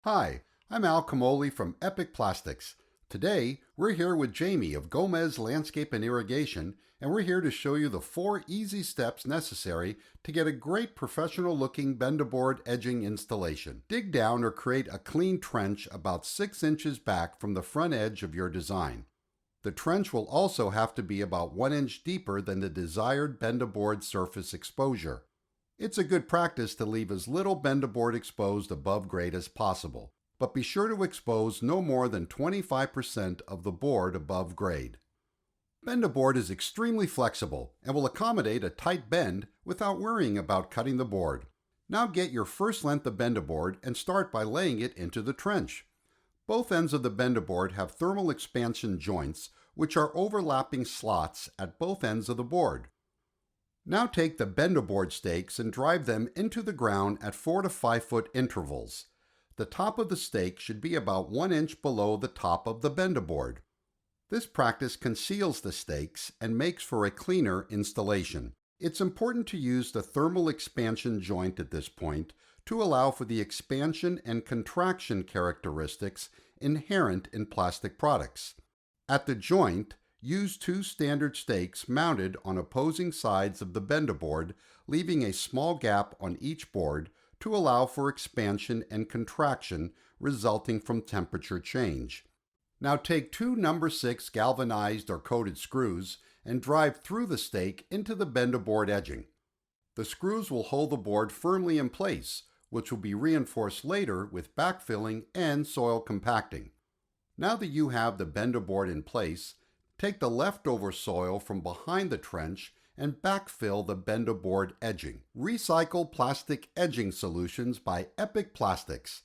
Hi, I'm Al Camoli from Epic Plastics. Today, we're here with Jamie of Gomez Landscape and Irrigation, and we're here to show you the 4 easy steps necessary to get a great professional-looking Benda edging installation. Dig down or create a clean trench about 6 inches back from the front edge of your design. The trench will also have to be about 1 inch deeper than the desired Benda surface exposure. It's a good practice to leave as little Benda exposed above grade as possible, but be sure to expose no more than 25% of the board above grade. Benda is extremely flexible and will accommodate a tight bend without worrying about cutting the board. Now get your first length of Benda and start by laying it into the trench. Both ends of the Benda have thermal expansion joints, which are overlapping slots at both ends of the board. Now take the Benda stakes and drive them into the ground at 4 to 5 foot intervals. The top of the stake should be about 1 inch below the top of the Benda. This practice conceals the stakes and makes for a cleaner installation. It's important to use the thermal expansion joint at this point to allow for the expansion and contraction characteristics inherent in plastic products. At the joint, use 2 standard stakes mounted on opposing sides of the Benda leaving a small gap on each board to allow for expansion and contraction resulting from temperature change. Now take 2 number 6 galvanized or coated screws and drive through the stake into the Benda edging. The screws will hold the board firmly in place, which will be reinforced later with backfilling and soil compacting. Now that you have the Benda in place, take the leftover soil from behind the trench and backfill the Benda edging. Recycled plastic edging solutions by Epic Plastics.